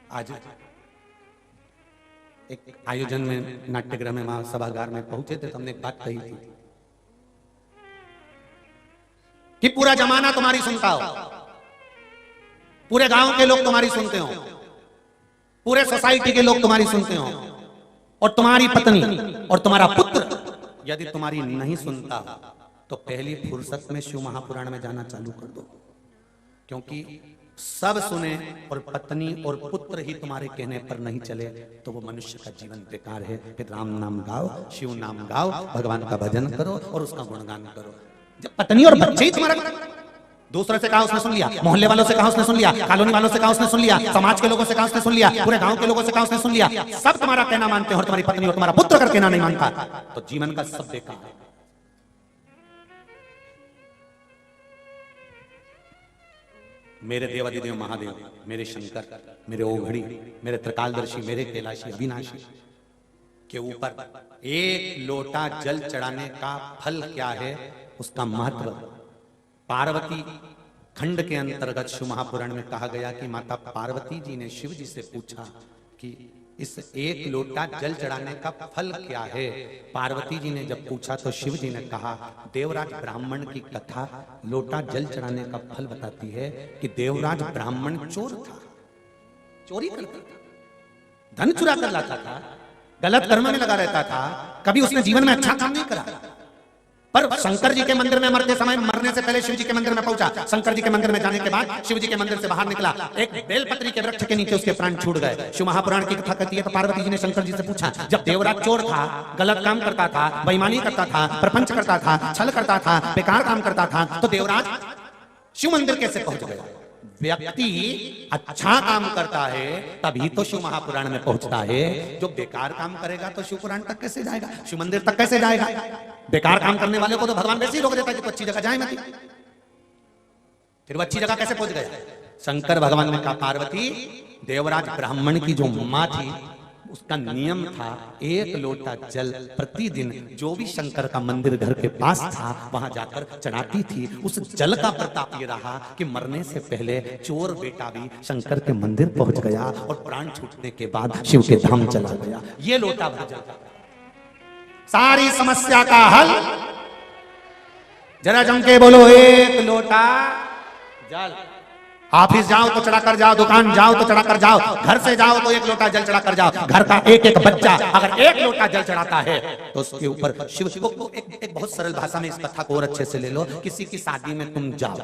आज एक आयोजन में नाट्यगृह में वहां सभागार में पहुंचे थे तो हमने एक बात कही थी कि पूरा जमाना तुम्हारी सुनता हो, पूरे गांव के लोग तुम्हारी सुनते हो, पूरे सोसाइटी के लोग तुम्हारी सुनते हो, और तुम्हारी पत्नी और तुम्हारा पुत्र यदि तुम्हारी नहीं सुनता तो पहली फुर्सत में शिव महापुराण में जाना चालू कर दो, क्योंकि सब सुने और पत्नी और पुत्र ही तुम्हारे कहने पर नहीं चले तो वो मनुष्य का जीवन बेकार है। फिर राम नाम गाओ, शिव नाम गाओ, भगवान का भजन करो और उसका गुणगान करो। जब पत्नी और बच्चे ही तुम्हारा, दूसरे से कहा उसने सुन लिया, मोहल्ले वालों से कहा उसने सुन लिया, कॉलोनी वालों से कहा उसने सुन लिया, समाज के लोगों से कहा उसने सुन लिया, पूरे गांव के लोगों से कहा उसने सुन लिया, सब तुम्हारा कहना मानते हैं और तुम्हारी पत्नी और तुम्हारा पुत्र का कहना नहीं मानता, तो जीवन का सब बेकार है। मेरे देवादिदेव महादेव, मेरे शंकर, मेरे ओघड़ी, मेरे त्रिकालदर्शी, मेरे कैलाशी अविनाशी के ऊपर एक लोटा जल चढ़ाने का फल क्या है, उसका महत्व पार्वती खंड के अंतर्गत शिव महापुराण में कहा गया कि माता पार्वती जी ने शिव जी से पूछा कि इस एक लोटा जल चढ़ाने का फल क्या है। पार्वती जी ने जब पूछा तो शिव जी ने कहा, देवराज ब्राह्मण की कथा लोटा जल चढ़ाने का फल बताती है कि देवराज ब्राह्मण चोर था, चोरी करता था, धन चुरा कर लाता था, गलत कर्म में लगा रहता था, कभी उसने जीवन में अच्छा काम नहीं करा। पर शंकर जी के मंदिर में मरते समय, मरने से पहले शिव जी के मंदिर में पहुंचा, शंकर जी के मंदिर में जाने के बाद शिव जी के मंदिर से बाहर निकला, एक बेलपत्री के वृक्ष के नीचे उसके प्राण छूट गए। शिव महापुराण की कथा कहती है तो पार्वती जी ने शंकर जी से पूछा, जब देवराज चोर था, गलत काम करता था, बेईमानी करता था, प्रपंच करता था, छल करता था, बेकार काम करता था, तो देवराज शिव मंदिर कैसे पहुंच गया? व्यक्ति अच्छा काम करता है तभी तो शिव महापुराण में पहुंचता है। जो बेकार काम करेगा तो शिव पुराण तक कैसे जाएगा, शिव मंदिर तक कैसे जाएगा? बेकार काम करने वाले को तो भगवान वैसे ही रोक देता है कि तो अच्छी जगह जाए मत। फिर वो अच्छी जगह कैसे पहुंच गया? शंकर भगवान ने कहा, पार्वती देवराज ब्राह्मण की जो मां थी उसका नियम था एक लोटा जल प्रतिदिन जो भी शंकर का मंदिर घर के पास था वहां जाकर चढ़ाती थी। उस जल का प्रताप ये रहा कि मरने से पहले चोर बेटा भी शंकर के मंदिर पहुंच गया और प्राण छूटने के बाद शिव के धाम चला गया। ये लोटा भर जल, सारी समस्या का हल। जरा जम के बोलो, एक लोटा जल। ऑफिस जाओ तो चढ़ा कर जाओ, दुकान जाओ तो चढ़ा कर जाओ, घर से जाओ तो एक लोटा जल चढ़ा कर जाओ। घर का एक एक बच्चा अगर एक लोटा जल चढ़ाता है तो उसके ऊपर शिव को एक बहुत सरल भाषा में इस कथा को और अच्छे से ले लो। किसी की शादी में तुम जाओ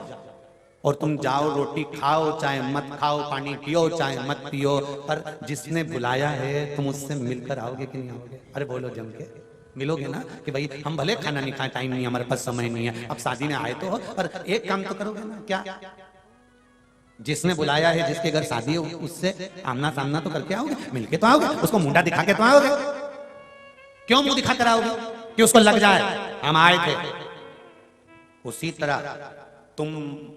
और तुम जाओ, रोटी खाओ चाहे मत खाओ, पानी पियो चाहे मत पियो, पर जिसने बुलाया है तुम उससे मिलकर आओगे कि नहीं आओगे? अरे बोलो जम के, मिलोगे ना कि भाई हम भले खाना नहीं खाए, टाइम नहीं, हमारे पास समय नहीं है, अब शादी में आए तो हो, पर एक काम तो करोगे ना? क्या? जिसने बुलाया है, जिसके घर शादी है, उससे आमना सामना तो करके आओगे, मिलके तो आओगे, उसको मुंडा दिखा के तो आओगे। क्यों मुंह दिखा कर आओगे? कि उसको लग जाए हम आए थे। उसी तरह तुम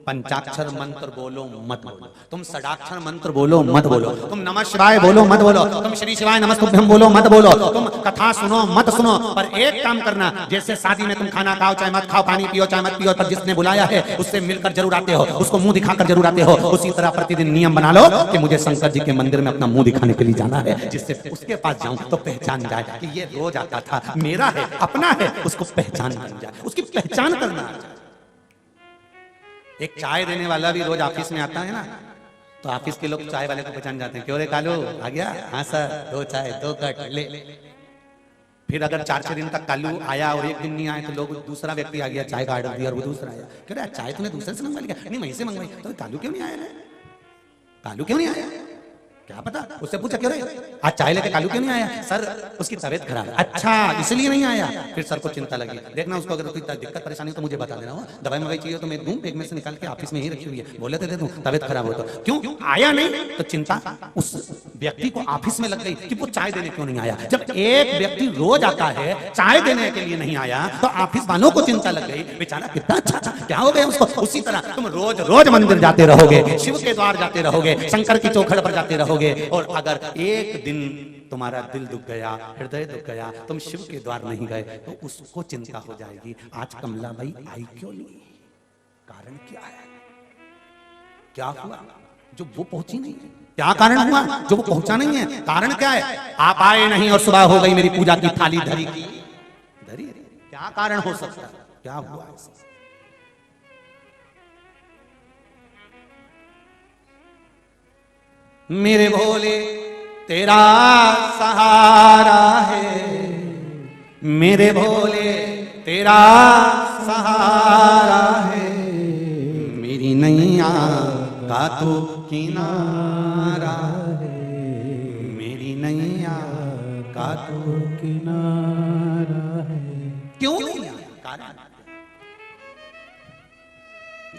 पंचाक्षर मंत्र बोलो मत बोलो, तुम षडाक्षर मंत्र बोलो मत बोलो, तुम नमः शिवाय बोलो मत बोलो, तुम श्री शिवाय नमस्तुभ्यम बोलो मत बोलो, तुम कथा सुनो मत सुनो, पर एक काम करना, जैसे शादी में तुम खाना खाओ चाहे मत खाओ, पानी पियो चाहे मत पियो, पर जिसने बुलाया है उससे मिलकर जरूर आते हो, उसको मुंह दिखाकर जरूर आते हो। उसी तरह प्रतिदिन नियम बना लो कि मुझे शंकर जी के मंदिर में अपना मुंह दिखाने के लिए जाना है, जिससे उसके पास जाऊं तो पहचान जाए कि ये रोज आता था, मेरा है, अपना है, उसको पहचान बन जाए, उसकी पहचान करना। एक चाय देने वाला भी रोज ऑफिस में आता है ना, तो ऑफिस के लोग चाय वाले को पहचान जाते हैं, क्यों रे कालू आ गया? हाँ सर, दो चाय दो कट ले। फिर अगर 4-6 दिन तक कालू आया और एक दिन नहीं आया तो लोग, दूसरा व्यक्ति आ गया, चाय का ऑर्डर दिया और वो दूसरा आया, क्यों रे चाय तूने दूसरे से मंगवा लिया? नहीं वहीं से मंगवाई। तो कालू क्यों नहीं आया? कालू क्यों नहीं आया? क्या पता, उससे पूछा क्यों रे आज चाय लेके कालू क्यों नहीं आया? सर उसकी तबीयत खराब है। अच्छा इसलिए नहीं आया? फिर सर को चिंता लगी, देखना उसको अगर कोई दिक्कत परेशानी तो मुझे बता देना, हो दवाई मंगाई चाहिए तो मैं दूं, बैग में से निकाल के ऑफिस में ही रखी हुई है, बोले तो दे दूं, तबीयत खराब हो तो। क्यों आया नहीं? तो चिंता उस व्यक्ति को ऑफिस में लग गई कि वो चाय देने क्यों नहीं आया। जब एक व्यक्ति रोज आता है चाय देने के लिए नहीं आया तो ऑफिस वालों को चिंता लग गई, बेचारा कितना अच्छा क्या हो गया उसको। उसी तरह तुम रोज रोज मंदिर जाते रहोगे, शिव के द्वार जाते रहोगे, शंकर की चौखट पर जाते रहोगे, और अगर एक दिन तुम्हारा दिल दुख गया, हृदय दुख गया, तुम शिव के द्वार नहीं गए तो उसको चिंता हो जाएगी, आज कमला भाई आई क्यों नहीं, कारण क्या है, क्या हुआ जो वो पहुंची नहीं। क्या कारण हुआ जो वो पहुंचा नहीं है? कारण क्या है? आप आए नहीं और सुबह हो गई, मेरी पूजा की थाली धरी की धरी। क्या कारण हो सकता है? क्या हुआ? मेरे भोले तेरा सहारा है, मेरे भोले तेरा सहारा है, मेरी नैया का तो किनारा है, मेरी नैया का तो किनारा है। क्यों नहीं आया? कारण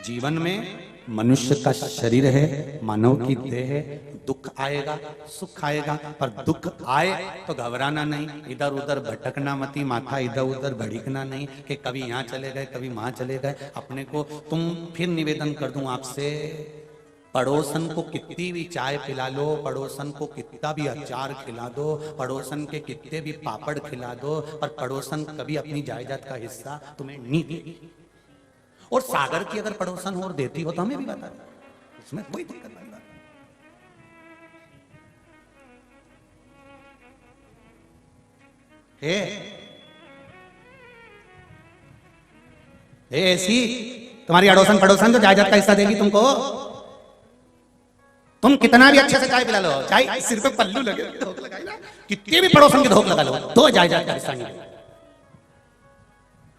जीवन में मनुष्य का शरीर है, मानव की देह है, दुख आएगा सुख आएगा, पर दुख आए तो घबराना नहीं, इधर उधर भटकना मती, माथा इधर उधर भड़कना नहीं कि कभी यहाँ चले गए कभी वहां चले गए। अपने को तुम फिर निवेदन कर दूं आपसे, पड़ोसन को कितनी भी चाय पिला लो, पड़ोसन को कितना भी अचार खिला दो, पड़ोसन के कितने भी पापड़ खिला दो, पर पड़ोसन कभी अपनी जायदाद का हिस्सा तुम्हें नहीं देगी। और सागर की अगर पड़ोसन हो और देती हो तो हमें भी बता दो, इसमें कोई दिक्कत नहीं। ऐसी तुम्हारी अड़ोसन पड़ोसन जो जायदाद का हिस्सा देगी तुमको, तुम कितना भी अच्छे से चाय पिला लो, चाय सिर पे पल्लू लगे धोख लगाई ना, कितने भी पड़ोसन की धोख लगा लो तो जायदाद का हिस्सा नहीं।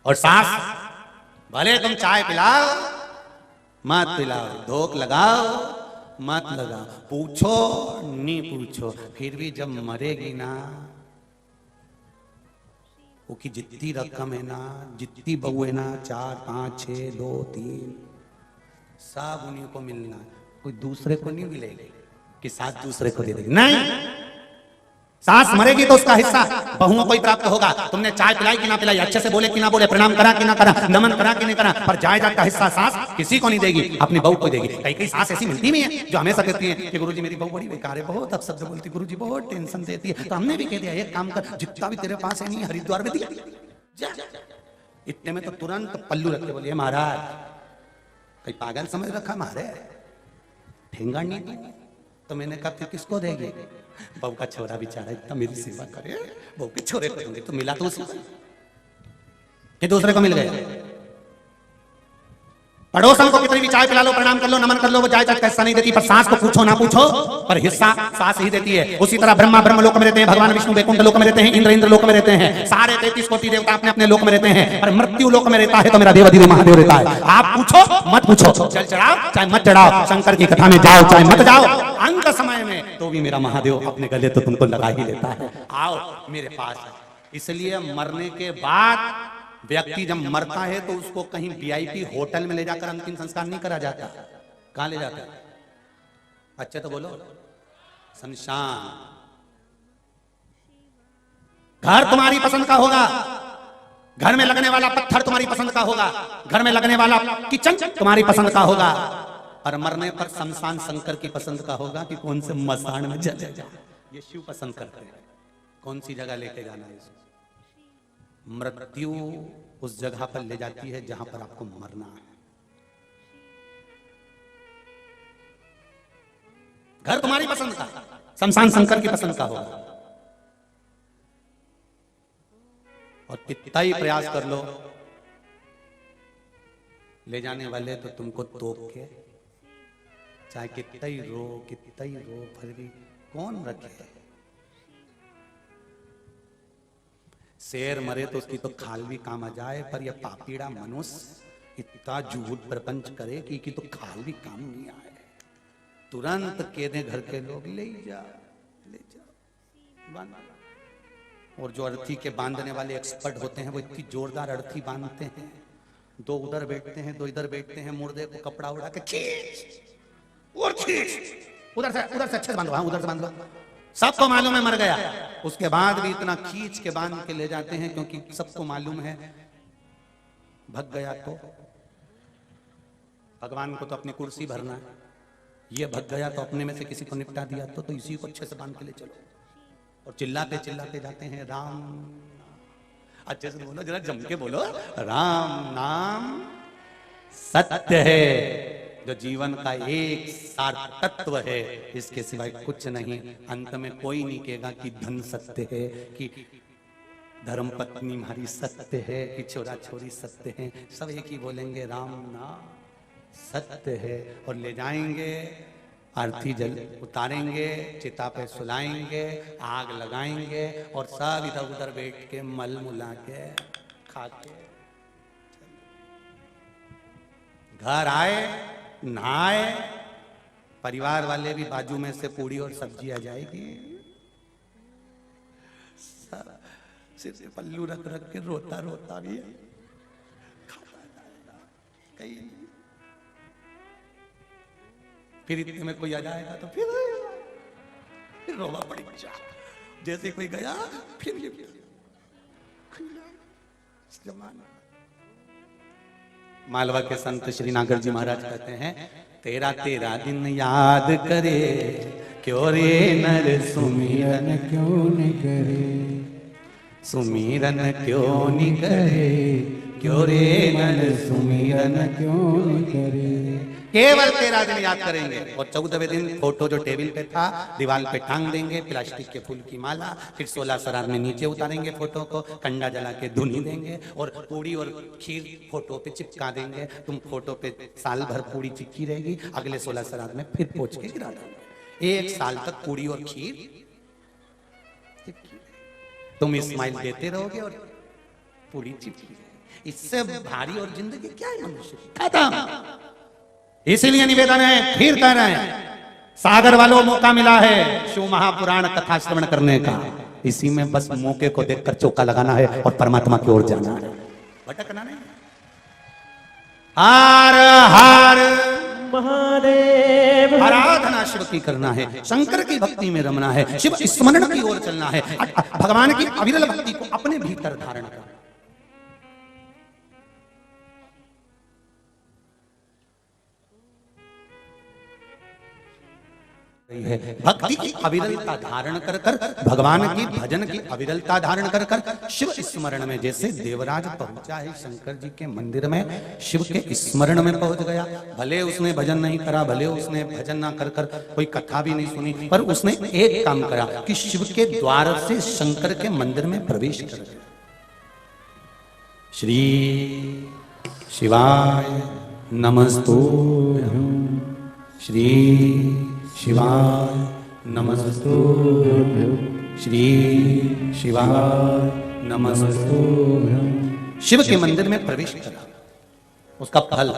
और सास भले तुम चाय पिलाओ मत पिलाओ, धोख लगाओ मत लगाओ, पूछो नहीं पूछो, फिर भी जब मरेगी ना, वो की जितनी रकम है ना, जितनी बहू है ना, 4 5 6 2 3 सब उन्हीं को मिलना, कोई दूसरे को नहीं मिलेगी कि साथ दूसरे को दे देगी। नहीं, सास मरेगी तो उसका हिस्सा बहुओं को ही प्राप्त होगा। तुमने चाय पिलाई कि ना पिलाई, अच्छे से बोले कि ना बोले, प्रणाम करा कि ना करा, नमन करा कि नहीं करा, पर जायदाद का हिस्सा सास किसी को नहीं देगी, अपनी बहू को देगी। कई कई सास ऐसी मिलती भी है जो हमेशा कहती है कि गुरुजी मेरी बहू बड़ी बेकार है, बहुत अपशब्द बोलती, गुरुजी बहुत टेंशन देती है। तो हमने भी कह दिया एक काम कर, जितना भी तेरे पास है नहीं हरिद्वार में दिया। इतने में तो तुरंत पल्लू रख के बोलिए महाराज कहीं पागल समझ रखा मारे, ठेंगा नहीं। तो मैंने कहा फिर किसको देगी? बहू का छोरा बेचारा इतना मेरी सेवा करे, बहू के छोरे को दूंगी। तो मिला तो उसी कि दूसरे को मिल गया। पड़ोसन को कितनी भी चाय पिला लो, प्रणाम कर लो, नमन कर लो, वो जायदाद का हिस्सा नहीं देती, पर सास को पूछो ना पूछो पर हिस्सा सास ही देती है। उसी तरह ब्रह्मा ब्रह्म लोक में रहते हैं, भगवान विष्णु वैकुंठ लोक में रहते हैं, इंद्र इंद्र लोक में रहते हैं, सारे 33 कोटि देवता अपने अपने लोक में रहते हैं, पर मृत्यु लोक में रहता है तो मेरा देवाधिदेव महादेव रहता है। आप पूछो मत पूछो, जल चढ़ाओ चाहे मत चढ़ाओ, शंकर की कथा में जाओ चाहे मत जाओ, अंत समय में तो भी मेरा महादेव अपने गले तो तुमको लगा ही लेता है। आओ मेरे पास। इसलिए मरने के बाद व्यक्ति जब मरता है तो उसको कहीं वीआईपी होटल में ले जाकर अंतिम संस्कार नहीं करा जाता। कहां ले जाता? अच्छा तो बोलो, शमशान। घर तुम्हारी पसंद का होगा, घर में लगने वाला पत्थर तुम्हारी पसंद का होगा, घर में लगने वाला किचन तुम्हारी पसंद का होगा, और मरने पर शमशान शंकर की पसंद का होगा कि कौन से मसान में चले जाओ। ये शिव पसंद करते हैं कौन सी जगह लेके जाना है इसको। मृत्यु उस जगह पर ले जाती है जहां पर आपको मरना है। घर तुम्हारी पसंद का, शमशान शंकर की पसंद का होगा। और कितना ही प्रयास कर लो, ले जाने वाले तो तुमको तोप के, चाहे कितना ही रो फिर भी कौन रखे। शेर मरे तो उसकी तो खाल भी काम आ जाए, पर यह पापीड़ा मनुष्य इतना झूठ प्रपंच करे कि तो खाल भी काम नहीं आए। तुरंत कह दे घर के लोग ले जा बांध। और जो अर्थी के बांधने वाले एक्सपर्ट होते हैं वो इतनी जोरदार अर्थी बांधते हैं, 2 उधर बैठते हैं 2 इधर बैठते हैं, मुर्दे को कपड़ा उड़ा के खींच और खींच, उधर से अच्छे से बांधो, हाँ उधर से बांधो, सबको मालूम है मर गया। उसके बाद भी इतना खींच के बांध के ले जाते हैं क्योंकि सबको मालूम है भग गया तो भगवान को तो अपनी कुर्सी भरना है, ये भग गया तो अपने में से किसी को निपटा दिया तो इसी को अच्छे से बांध के ले चलो। और चिल्लाते चिल्लाते जाते हैं राम, अच्छे से बोलो, जरा जम के बोलो, राम नाम सत्य है, जो जीवन का एक सार तत्व है, इसके सिवाय कुछ नहीं। अंत में कोई नहीं कहेगा कि धन सत्य है, कि धर्म पत्नी हमारी सत्य है, कि छोरा छोरी सत्य है। सब एक ही बोलेंगे, राम नाम सत्य है। और ले जाएंगे, आरती जल उतारेंगे, चिता पे सुलाएंगे, आग लगाएंगे और सब इधर उधर बैठ के मल मुला के खा के घर आए, नहाए, परिवार वाले भी बाजू में से पूड़ी और सब्जी आ जाएगी, सिर से पल्लू रख रख के रोता रोता भी खाता जाएगा कहीं। फिर इतने में कोई आ जाएगा तो फिर रोवा पड़ी बच्चा। जैसे कोई गया फिर ये जमाना। मालवा के संत श्री नागर जी महाराज कहते हैं, तेरा तेरा दिन याद करे, क्यों रे नर सुमिरन क्यों न करे, सुमिरन क्यों नहीं करे, क्यों रे नर सुमिरन क्यों नहीं करे। केवल 13 दिन याद करेंगे और 14वें दिन फोटो जो टेबल पे था दीवार पे टांग देंगे, प्लास्टिक के फूल की माला। फिर 16 श्राद्ध में नीचे उतारेंगे फोटो को, कंडा जला के धुनी देंगे और पूड़ी और खीर फोटो पे चिपका देंगे। तुम फोटो पे साल भर पूड़ी चिपकी रहेगी, अगले 16 श्राद्ध में फिर पोंछ के गिरा देंगे। 1 साल तक पूड़ी और खीर तुम स्माइल देते रहोगे और पूरी चिपकी रहेगी। इससे भारी और जिंदगी क्या है मनुष्य की, खत्म। इसीलिए निवेदन है, फिर कह रहे हैं, सागर वालों मौका मिला है शिव महापुराण कथा श्रवण करने का। इसी में बस मौके को देखकर चौका लगाना है और परमात्मा की ओर जाना है, भटकना नहीं। हार हार महादेव, आराधना शिव की करना है, शंकर की भक्ति में रमना है, शिव स्मरण की ओर चलना है, भगवान की अविरल भक्ति को अपने भीतर धारण करना है। भक्ति की अविरलता धारण कर कर, भगवान की भजन की अविरलता धारण कर कर, शिव स्मरण में। जैसे देवराज पहुंचा है शंकर जी के मंदिर में, शिव के स्मरण में पहुंच गया। भले उसने भजन नहीं करा, भले उसने भजन ना कर कर कोई कथा भी नहीं सुनी, पर उसने एक काम करा कि शिव के द्वार से शंकर के मंदिर में प्रवेश कर गया। श्री शिवाय नमस्तुभ्यं, श्री शिवाय नमस्तुभ्यं, श्री शिवाय नमस्तुभ्यं। शिव के मंदिर में प्रवेश करा, उसका फल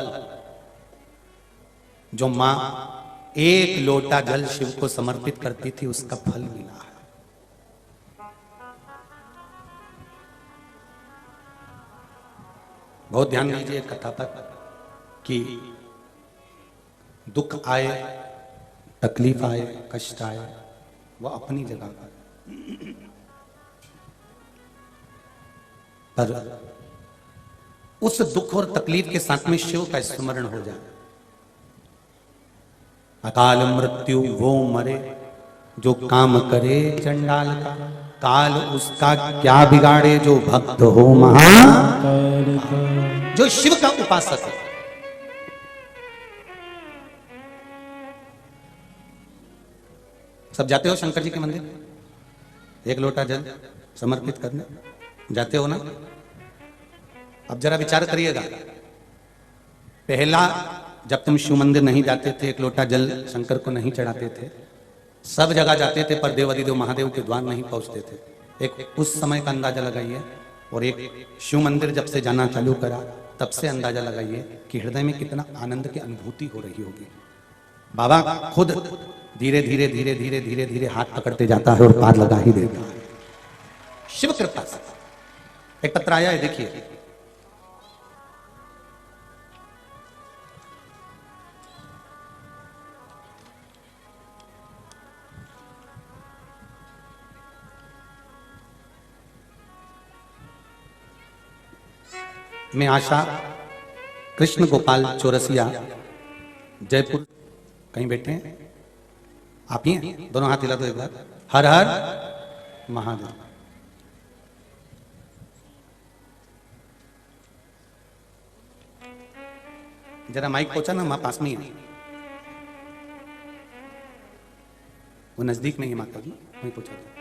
जो मां 1 लोटा जल शिव को समर्पित करती थी, उसका फल मिला है। बहुत ध्यान दीजिए कथा पर कि दुख आए, तकलीफ आए, कष्ट आए, वो अपनी जगह पर उस दुख और तकलीफ के साथ में शिव का स्मरण हो जाए। अकाल मृत्यु वो मरे जो काम करे चंडाल का, काल उसका क्या बिगाड़े जो भक्त हो महाकाल का। जो शिव का उपासक है, सब जाते हो शंकर जी के मंदिर, 1 लोटा जल समर्पित करने जाते हो ना? अब जरा विचार करिएगा, पहला जब तुम शिव मंदिर नहीं जाते थे, 1 लोटा जल शंकर को नहीं चढ़ाते थे, सब जगह जाते थे पर देवादिदेव महादेव के द्वार नहीं पहुंचते थे। एक उस समय का अंदाजा लगाइए, और एक शिव मंदिर जब से जाना चालू करा तब से अंदाजा लगाइए कि हृदय में कितना आनंद की अनुभूति हो रही होगी। बाबा खुद धीरे धीरे धीरे धीरे धीरे धीरे हाथ पकड़ते जाता है और पार लगा ही देता है, शिव कृपा से। एक पत्र आया है, देखिए। मैं आशा कृष्ण गोपाल चौरसिया, जयपुर, कहीं बैठे हैं आप ही हैं? दोनों हाथ हिला दो एक बार। हर हर महादेव। जरा माइक पहुंचा ना, माँ पास में ही है, वो नजदीक नहीं है माता जी, वहीं पहुंचा दो।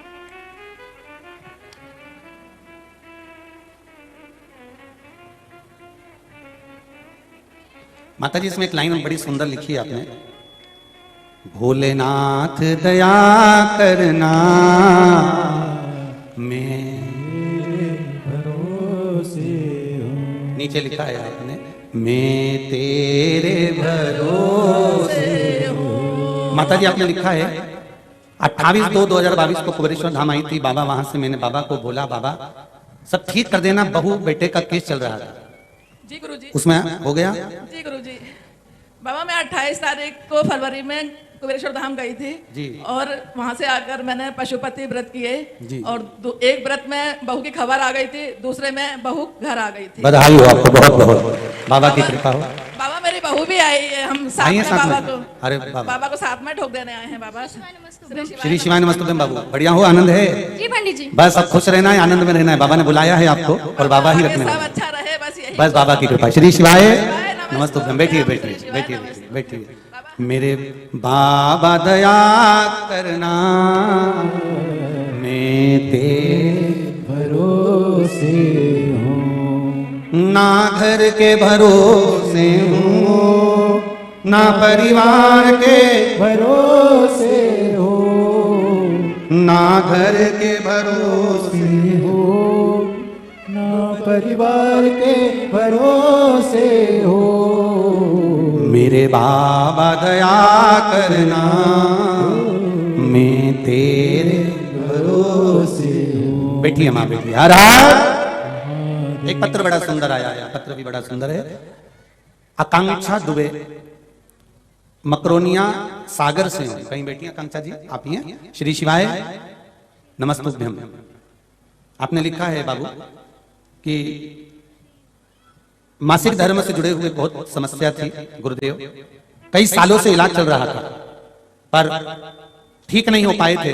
माता जी इसमें एक लाइन बड़ी सुंदर लिखी है आपने, भोलेनाथ दया करना मैं भरोसे हूं। नीचे लिखा है आपने, मैं तेरे भरोसे हूं। माता जी आपने लिखा है 28/2/2022 को कुबेरेश्वर धाम आई थी बाबा, वहां से मैंने बाबा को बोला बाबा सब ठीक कर देना, बहू बेटे का केस चल रहा था। जी गुरुजी। उसमें हो गया? जी गुरुजी। बाबा मैं 28 तारीख को फरवरी में कुबेरेश्वर धाम गई थी जी। और वहां से आकर मैंने पशुपति व्रत किए जी। और एक व्रत में बहू की खबर आ गई थी, दूसरे में बहू घर आ गई थी। बधाई हो आपको, बहुत बहुत बाबा की कृपा हो। बाबा मेरी बहू भी आई है, हम साथ में बाबा को, अरे बाबा को साथ में ठोक देने आए हैं। बाबा श्री शिवाय नमस्तुभ्यम। बाबू बढ़िया हो, आनंद है? जी पंडित जी। बस अब खुश रहना है, आनंद में रहना है, बाबा ने बुलाया है आपको और बाबा ही रखने सब अच्छा रहे, बस यही। बस बाबा की कृपा। श्री शिवाय नमस्तुभ्यम। बैठिए बैठिए बैठिए बैठिए। मेरे बाबा दया करना मैं तेरे भरोसे हूँ, ना घर के भरोसे हूँ, ना परिवार के भरोसे हो, ना घर के भरोसे हो, ना परिवार के भरोसे हो। मेरे बाबा दया करना मैं तेरे भरोसे हूँ। बैठिए माँ बैठिए। हर हर। एक पत्र बड़ा सुंदर आया है, पत्र भी बड़ा सुंदर है। आकांक्षा दुबे मकरोनिया सागर से हूं। कहीं बैठी आकांक्षा जी? आप ही हैं? श्री शिवाय नमस्तुभ्यम। आपने लिखा है बाबू कि मासिक धर्म से जुड़े हुए बहुत समस्या थी गुरुदेव, कई सालों से इलाज चल रहा था पर ठीक नहीं हो पाए थे।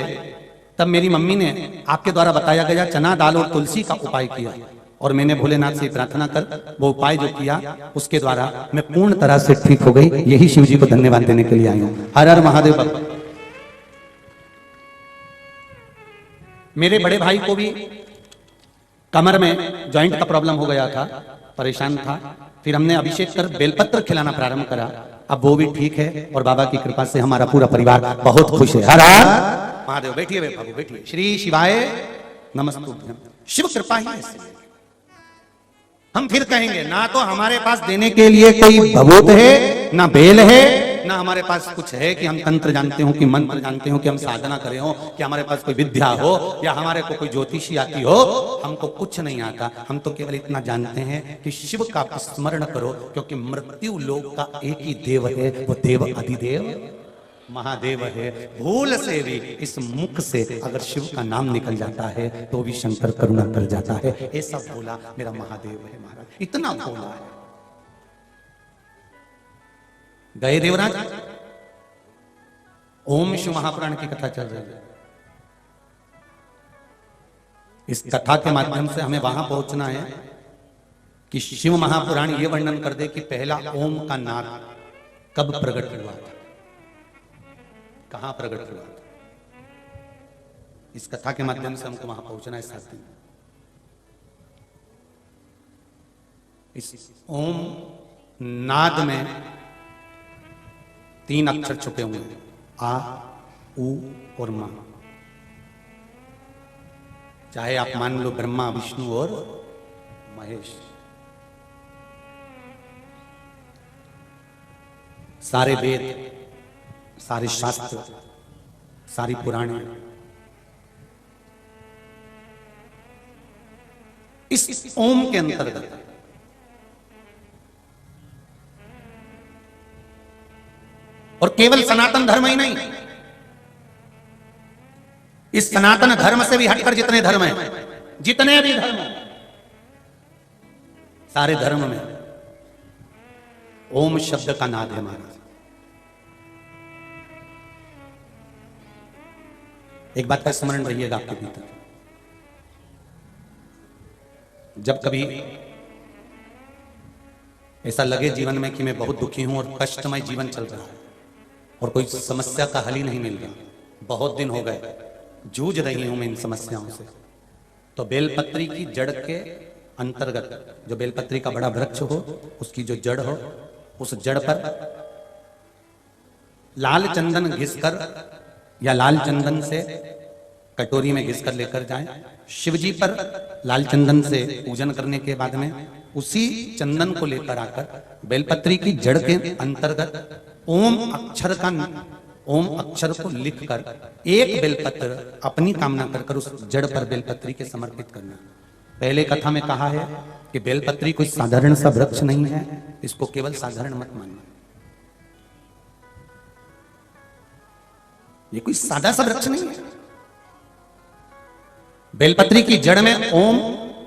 तब मेरी मम्मी ने आपके द्वारा बताया गया चना दाल और तुलसी का उपाय किया और मैंने भोलेनाथ से प्रार्थना कर वो उपाय जो किया उसके द्वारा मैं पूर्ण तरह से ठीक हो गई। यही शिव जी को धन्यवाद देने के लिए आई हूं। हर हर महादेव बाबा। मेरे बड़े भाई को भी कमर में जॉइंट का प्रॉब्लम हो गया था, परेशान था। फिर हमने अभिषेक कर बेलपत्र खिलाना प्रारंभ करा, अब वो भी ठीक है और बाबा की कृपा से हमारा पूरा परिवार बहुत खुश है। हर हर महादेव। बैठिए बाबू बैठिए। श्री शिवाय नमस्तुभ्यम। शिव कृपा ही ऐसी है। हम फिर कहेंगे ना तो हमारे पास देने के लिए कोई भभूत है, ना बेल है, ना हमारे पास कुछ है कि हम तंत्र जानते हो कि मंत्र जानते हो कि हम साधना करे हो कि हमारे पास कोई विद्या हो या हमारे को कोई ज्योतिषी आती हो। हमको कुछ नहीं आता। हम तो केवल इतना जानते हैं कि शिव का स्मरण करो क्योंकि मृत्यु लोक का एक ही देव है, वो देव अधिदेव महादेव है। भूल से भी इस मुख से अगर शिव का नाम निकल जाता है तो भी शंकर करुणा कर जाता है। ऐसा भोला मेरा महादेव है महाराज, इतना भोला है। गए देवराज, ओम शिव महापुराण की कथा चल रही है। इस कथा के माध्यम से हमें वहां पहुंचना है कि शिव महापुराण ये वर्णन कर दे कि पहला ओम का नाद कब प्रकट हुआ था, कहां प्रकट हुआ था। इस कथा के माध्यम से हमको वहां पहुंचना है साथी। इस ओम नाद में 3 अक्षर छुपे हुए हैं, आ, उ और मा। चाहे आप मान लो ब्रह्मा विष्णु और महेश, सारे वेद, सारे शास्त्र, सारी पुराणे इस ओम के अंतर्गत। और केवल सनातन धर्म ही नहीं, इस सनातन धर्म से भी हटकर जितने धर्म हैं, जितने भी धर्म हैं, सारे धर्म में ओम शब्द का नाद है महाराज। एक बात का स्मरण रहिएगा आपके भीतर, जब कभी ऐसा लगे जीवन में कि मैं बहुत दुखी हूं और कष्टमय जीवन चल रहा है और कोई समस्या का हल ही नहीं मिल रहा, बहुत दिन हो गए जूझ रही हूं मैं इन समस्याओं से, तो बेलपत्री की जड़ के अंतर्गत, जो बेलपत्री का बड़ा वृक्ष हो उसकी जो जड़ हो, उस जड़ पर लाल चंदन घिसकर या लाल चंदन से कटोरी में घिसकर लेकर जाएं। शिव जी पर लाल चंदन से पूजन करने के बाद में उसी चंदन को लेकर आकर बेलपत्री की जड़ के अंतर्गत ओम अक्षर को लिखकर एक बेलपत्र अपनी कामना कर उस जड़ पर बेलपत्री के समर्पित करना। पहले कथा में कहा है कि बेलपत्री कोई साधारण सा वृक्ष नहीं है, इसको केवल साधारण मत मानना। ये कोई सादा सा वृक्ष नहीं है। बेलपत्री की जड़ में ओम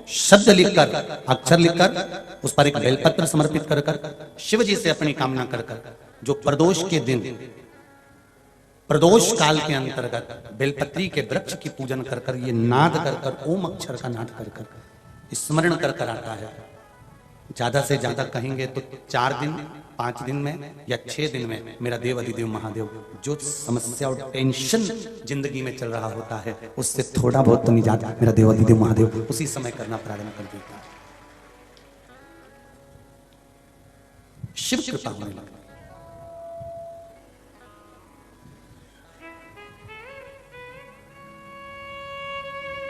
शब्द लिखकर, अक्षर लिखकर उस पर एक बेलपत्र समर्पित कर कर शिव जी से अपनी कामना कर कर जो प्रदोष के दिन, प्रदोष काल के अंतर्गत बेलपत्री के वृक्ष की पूजन कर कर, ये नाद कर कर, ओम अक्षर का नाद कर कर स्मरण कर कर आता है। ज्यादा से ज्यादा कहेंगे तो 4 दिन 5 दिन में या 6 दिन में मेरा देव अधिदेव महादेव जो समस्या और टेंशन जिंदगी में चल रहा होता है उससे थोड़ा बहुत तो निजात मेरा देव अधिदेव महादेव उसी समय करना प्रारंभ कर देता है। शिव कृपा होने लगती।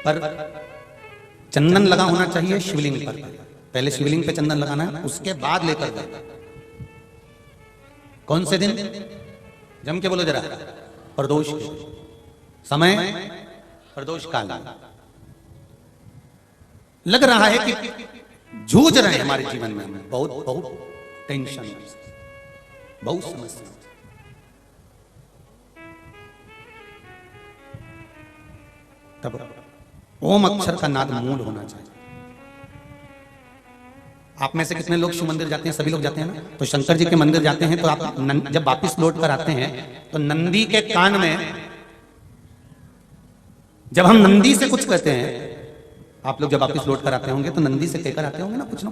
पर चंदन लगा होना चाहिए शिवलिंग पर। पहले शिवलिंग पे चंदन लगाना है, उसके बाद लेकर जाना। कौन से दिन? जम के बोलो जरा। प्रदोष समय, प्रदोष काल। लग रहा है कि जूझ रहे हैं हमारे जीवन में, बहुत बहुत टेंशन, बहुत समस्या। तब ओम अक्षर का नाद मूल होना चाहिए। आप में से कितने लोग शिव मंदिर जाते हैं? सभी लोग जाते हैं ना। तो शंकर जी के मंदिर जाते हैं तो आप जब वापस लौट कर आते हैं तो नंदी के कान में, जब हम नंदी से कुछ कहते हैं, आप लोग जब वापस लौट कर आते होंगे तो नंदी से कहकर आते होंगे ना कुछ ना।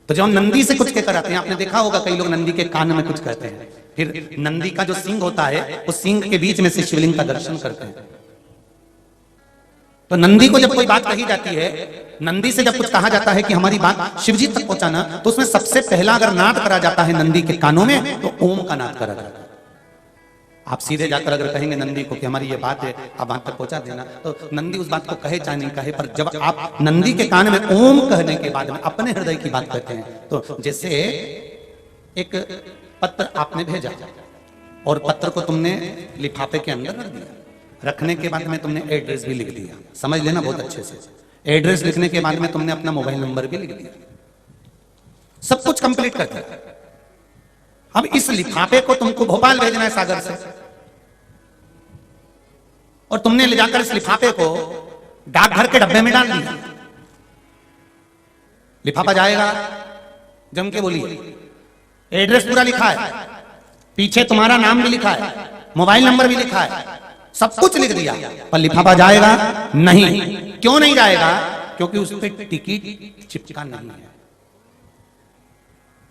तो जब हम नंदी से कुछ कहकर आते हैं, आपने देखा होगा कई लोग नंदी के कान में कुछ कहते हैं, फिर नंदी का जो सिंग होता है उस सिंग के बीच में से शिवलिंग का दर्शन करते हैं। तो नंदी को जब कोई बात कही जाती है, नंदी से जब कुछ कहा जाता है कि हमारी बात शिवजी तक पहुंचाना, तो उसमें सबसे पहला अगर नाद करा जाता है नंदी के कानों में तो ओम का नाद करा जाता है। आप सीधे जाकर अगर कहेंगे नंदी को कि हमारी ये बात है, आप वहां तक पहुंचा देना, तो नंदी उस बात को कहे चाहे नहीं कहे, पर जब आप नंदी के कान में ओम कहने के बाद में अपने हृदय की बात कहते हैं, तो जैसे एक पत्र आपने भेजा और पत्र को तुमने लिफाफे के अंदर रख दिया, रखने के बाद में तुमने एड्रेस भी लिख दिया, समझ लेना बहुत अच्छे से। एड्रेस लिखने के बाद में तुमने अपना मोबाइल नंबर भी लिख दिया, सब कुछ कंप्लीट कर दिया। अब इस लिफाफे को तुमको भोपाल भेजना है सागर से, और तुमने ले जाकर इस लिफाफे को डाकघर के डब्बे में डाल दिया। लिफाफा जाएगा, जम के बोलिए, एड्रेस पूरा लिखा है, पीछे तुम्हारा नाम भी लिखा है, मोबाइल नंबर भी लिखा है, सब कुछ लिख दिया, पर लिफाफा जाएगा नहीं। क्यों नहीं जाएगा? क्योंकि उस पर टिकट चिपका नहीं है।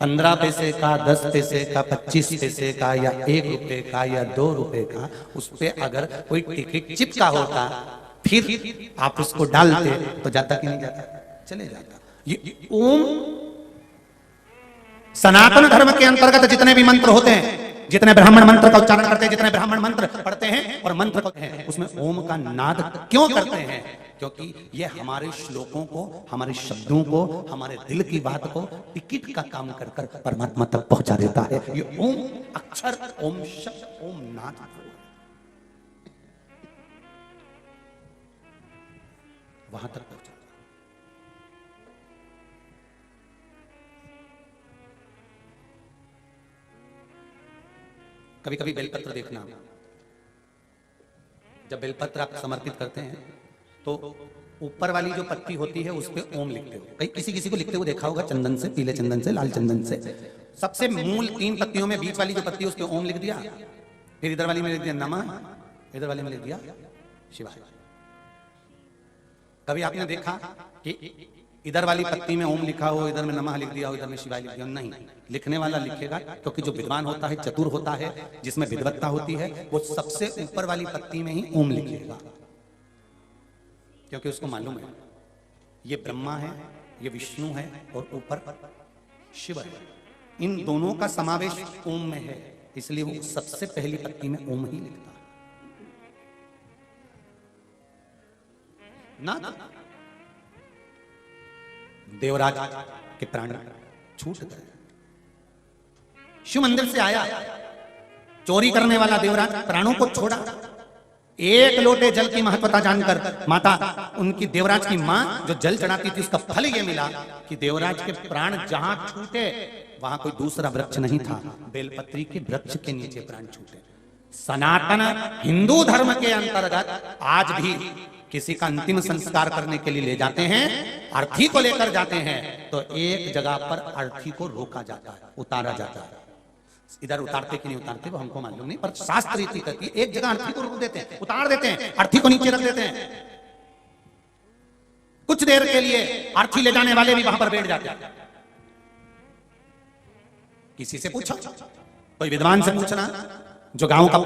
15 पैसे का, 10 पैसे का, 25 पैसे का, या 1 रुपए का, या 2 रुपए का, उस पर अगर कोई टिकट चिपका होता फिर आप उसको डालते तो जाता कि नहीं जाता? चले जाता। ये ओम सनातन धर्म के अंतर्गत जितने भी मंत्र होते हैं, जितने ब्राह्मण मंत्र का उच्चारण करते हैं, जितने ब्राह्मण मंत्र पढ़ते हैं और मंत्र करते हैं, उसमें ओम का नाद क्यों करते हैं? क्योंकि ये हमारे श्लोकों को, हमारे शब्दों को, हमारे दिल की बात को टिकट का काम कर कर परमात्मा तक पहुंचा देता है। ये ओम अक्षर, ओम शब्द, ओम नाद वहां तक पहुंचा। कभी कभी बेलपत्र देखना, जब बेलपत्र आप समर्पित करते हैं तो ऊपर वाली जो पत्ती होती है उस पर ओम लिखते हो। कई किसी को लिखते हुए देखा होगा, चंदन से, पीले चंदन से, लाल चंदन से। सबसे मूल 3 पत्तियों में बीच वाली जो पत्ती है उस पर ओम लिख दिया, फिर इधर वाली में लिख दिया नमः, इधर वाली में लिख दिया शिवाय। कभी आपने देखा कि इधर वाली पत्ती में ओम लिखा हो, इधर में नमः लिख दिया हो, इधर में शिवाय लिख दिया हो, नहीं। लिखने वाला लिखेगा, क्योंकि जो विद्वान होता है, चतुर होता है, जिसमें विद्वत्ता होती है, वो सबसे ऊपर वाली पत्ती में ही ओम लिखेगा, क्योंकि उसको मालूम है ये ब्रह्मा है, ये विष्णु है और ऊपर शिव है। इन दोनों का समावेश ओम में है, इसलिए वो सबसे पहली पत्ती में ओम ही लिखता है ना। देवराज के प्राण छूट गए। शिव मंदिर से आया, चोरी करने वाला देवराज प्राणों को छोड़ा। एक लोटे जल की महत्वता जानकर माता, उनकी देवराज की मां जो जल चढ़ाती थी, उसका फल ये मिला कि देवराज के प्राण जहां छूटे वहां कोई दूसरा वृक्ष नहीं था, बेलपत्री के वृक्ष के नीचे प्राण छूटे। सनातन हिंदू धर्म के अंतर्गत आज भी किसी का अंतिम संस्कार करने के लिए ले जाते हैं, अर्थी को लेकर जाते हैं, तो एक जगह पर अर्थी को रोका जाता है, उतारा जाता है। इधर उतारते कि नहीं उतारते वो हमको मालूम नहीं, पर शास्त्र रीति कहती है एक जगह अर्थी को रोक देते हैं, उतार देते हैं, अर्थी को नीचे रख देते हैं। कुछ देर के लिए अर्थी ले जाने वाले भी वहां पर बैठ जाते हैं। किसी से पूछो, कोई विद्वान से पूछना, जो गांव का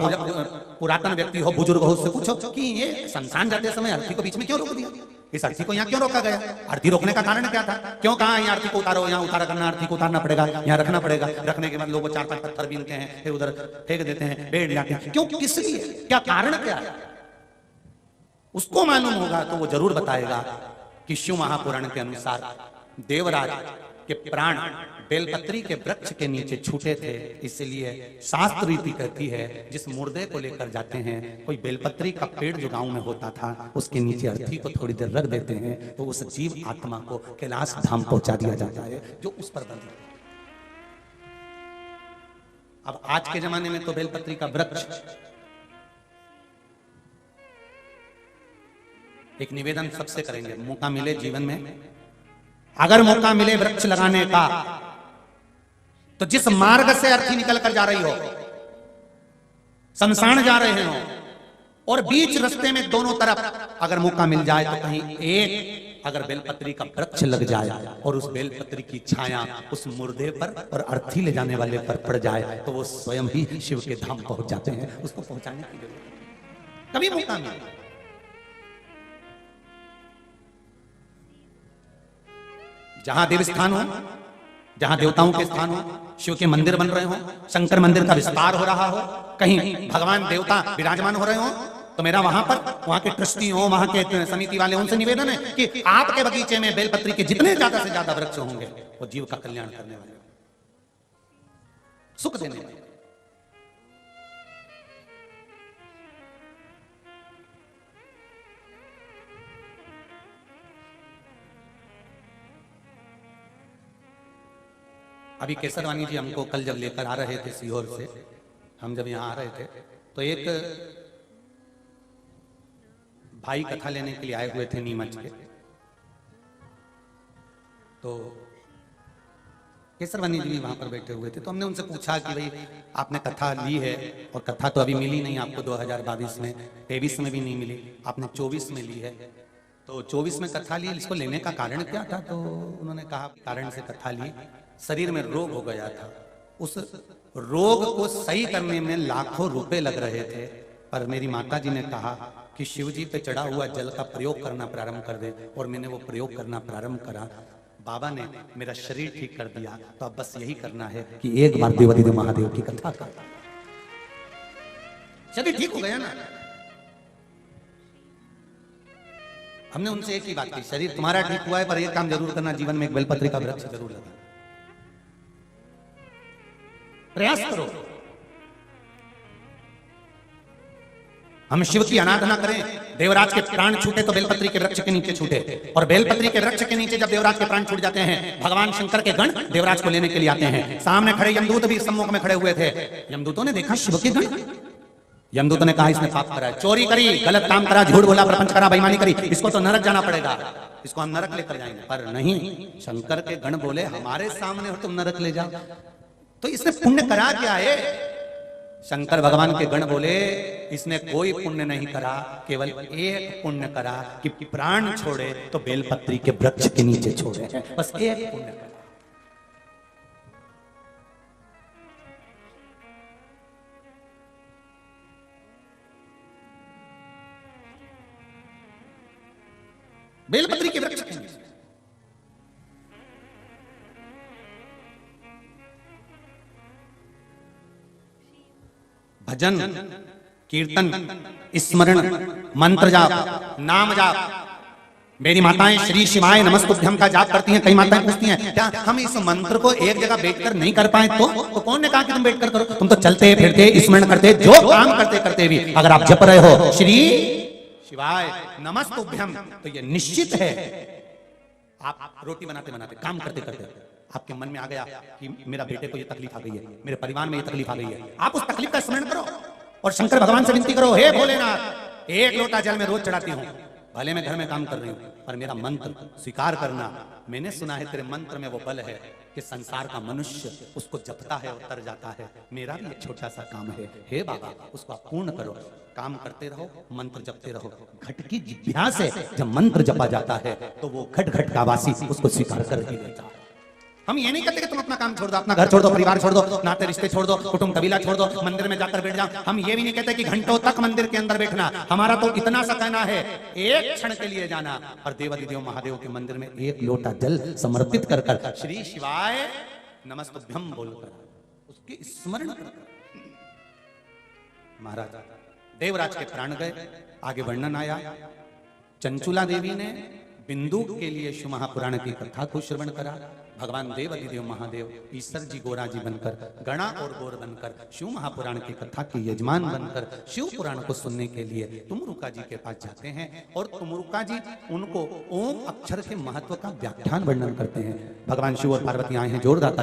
पुरातन व्यक्ति हो, बुजुर्ग हो, उससे पूछो कि ये शमशान जाते समय अर्थी को बीच में क्यों रोक दिया, इस अर्थी को यहाँ क्यों रोका गया, अर्थी रोकने का कारण क्या था, क्यों कहा यहाँ अर्थी को उतारो, यहाँ उतारा करना, अर्थी को उतारना पड़ेगा, यहाँ रखना पड़ेगा, रखने के बाद लोग 4-5 पत्थर बीनते हैं, फिर उधर फेंक देते हैं, बैठ जाते हैं, क्यों, किस लिए, क्या कारण क्या है, उसको मालूम होगा तो वो जरूर बताएगा कि शिव महापुराण के अनुसार देवराज के प्राण बेलपत्री के वृक्ष के नीचे छूटे थे, इसलिए शास्त्र रीति कहती है जिस मुर्दे को लेकर जाते हैं, कोई बेलपत्री का पेड़ जो गांव में होता था, उसके नीचे अर्थी को थोड़ी देर रख देते हैं, तो उस जीव आत्मा को कैलाश धाम पहुंचा दिया जाता है जो उस पर बंधी। अब आज के जमाने में तो बेलपत्री का वृक्ष, एक निवेदन सबसे करेंगे, मौका मिले जीवन में, अगर मौका मिले वृक्ष लगाने का, तो जिस मार्ग से अर्थी निकल कर जा रही हो, शमशान जा रहे हो, और बीच रास्ते में दोनों तरफ अगर मौका मिल जाए तो कहीं एक अगर बेलपत्री का वृक्ष लग जाए और उस बेलपत्री की छाया उस मुर्दे पर और अर्थी ले जाने वाले पर पड़ जाए, तो वो स्वयं ही शिव के धाम पहुंच जाते हैं। उसको पहुंचाने की जरूरत कभी मौका मिले, जहां देव स्थान हो, जहां देवताओं के स्थान हो, शिव के मंदिर बन रहे हो, शंकर मंदिर का विस्तार हो रहा हो, कहीं भगवान देवता विराजमान हो रहे हो, तो मेरा वहां पर वहां के ट्रस्टी हो, वहां के समिति वाले, उनसे निवेदन है कि आपके बगीचे में बेलपत्री के जितने ज्यादा से ज्यादा वृक्ष होंगे वो जीव का कल्याण करने वाले, सुख देने वाले। अभी केसरवानी जी हमको कल जब लेकर आ रहे थे सीहोर से, हम जब यहाँ आ रहे थे, तो एक भाई कथा लेने के लिए आए हुए थे नीमच के, तो केसरवानी जी भी वहां पर बैठे हुए थे। तो हमने उनसे पूछा कि भाई आपने कथा ली है, और कथा तो अभी मिली नहीं आपको 2022 में, 23 में भी नहीं मिली, आपने 24 में ली है, तो 24 में कथा ली, इसको लेने का कारण क्या था? तो उन्होंने कहा कारण से कथा ली, शरीर में रोग हो गया था, उस रोग को सही करने में लाखों रुपए लग रहे थे, पर मेरी माता जी ने कहा कि शिव जी पे चढ़ा हुआ जल का प्रयोग करना प्रारंभ कर दे, और मैंने वो प्रयोग करना प्रारंभ करा, बाबा ने मेरा शरीर ठीक कर दिया। तो अब बस यही करना है कि एक बार देवादिदेव महादेव की कथा कर, शरीर ठीक हो गया ना। हमने उनसे एक ही बात की, शरीर तुम्हारा ठीक हुआ है, पर एक काम जरूर करना, जीवन में एक बेलपत्री का वृक्ष जरूर लगा, प्रयास करो। हम शिव की आराधना करें, देवराज के प्राण छूटे तो बेलपत्री के वृक्ष के नीचे छूटे, और बेलपत्री के वृक्ष के नीचे जब देवराज के प्राण छूट जाते हैं, भगवान शंकर के गण देवराज को लेने के लिए आते हैं। सामने खड़े यमदूत भी सम्मुख में खड़े हुए थे, यमदूतों ने देखा शिव के गण, यमदूतों ने कहा इसने पाप करा, चोरी करी, गलत काम करा, झूठ बोला, प्रपंच करा, बेईमानी करी, इसको तो नरक जाना पड़ेगा, इसको हम नरक लेकर जाएंगे। पर नहीं, शंकर के गण बोले हमारे सामने हो तुम नरक ले जाओ, तो इसने पुण्य करा क्या है? शंकर भगवान के गण बोले इसने कोई पुण्य नहीं करा, केवल एक पुण्य करा कि प्राण छोड़े तो बेलपत्री के वृक्ष के नीचे छोड़े, बस एक पुण्य करा। बेलपत्री के वृक्ष के नीचे। भजन, कीर्तन, स्मरण, मंत्र जाप, नाम जाप। मेरी माताएं श्री शिवाय नमस्तुभ्यम का जाप करती हैं। कई माताएं पूछती हैं क्या हम इस मंत्र को एक जगह बैठकर नहीं कर पाए? तो कौन ने कहा कि तुम बैठकर करो? तुम तो चलते फिरते स्मरण करते, जो काम करते करते भी अगर आप जप रहे हो श्री शिवाय नमस्तुभ्यम, तो ये निश्चित है आप रोटी बनाते बनाते, काम करते करते आपके मन में आ गया कि मेरा बेटे को ये तकलीफ आ गई है, मेरे परिवार में ये तकलीफ आ गई है, आप उस तकलीफ का स्मरण करो और शंकर भगवान से विनती करो, हे भोलेनाथ, एक लोटा जल में रोज चढ़ाती हूँ, भले मैं घर में काम कर रही हूँ, पर मेरा मंत्र स्वीकार करना। मैंने सुना है तेरे मंत्र में वो बल है कि संसार का मनुष्य उसको जपता है और तर जाता है। मेरा भी एक छोटा सा काम है, हे बाबा उसको आप पूर्ण करो। काम करते रहो, मंत्र जपते रहो। घट की जिज्ञासा से जब मंत्र जपा जाता है तो वो घट घट का वासी उसको स्वीकार कर ही लेता है। हम ये नहीं कहते कि तुम अपना काम छोड़ दो, अपना घर छोड़ दो, परिवार छोड़ दो, नाते रिश्ते छोड़ दो, कुटुंब कबीला छोड़ दो, मंदिर में जाकर बैठ जाओ। हम ये भी नहीं कहते कि घंटों तक मंदिर के अंदर बैठना। हमारा तो इतना सा कहना है, एक क्षण के लिए जाना और देवादिदेव महादेव के मंदिर में एक लोटा जल समर्पित कर कर श्री शिवाय नमस्तुभ्यम बोलकर उसके स्मरण कर। महाराज देवराज के प्राण गए, आगे वर्णन आया। चंचुला देवी ने बिंदु के लिए शिव महापुराण की कथा को श्रवण करा। भगवान देवादिदेव महादेव ईश्वर जी गोरा जी बनकर, गणा और गौर बनकर शिव महापुराण की कथा के यजमान बनकर शिव पुराण को सुनने के लिए तुमरुका जी के पास जाते हैं और तुमरुका जी उनको ओम अक्षर के महत्व का व्याख्यान वर्णन करते हैं। भगवान शिव और पार्वती आए हैं, जोरदार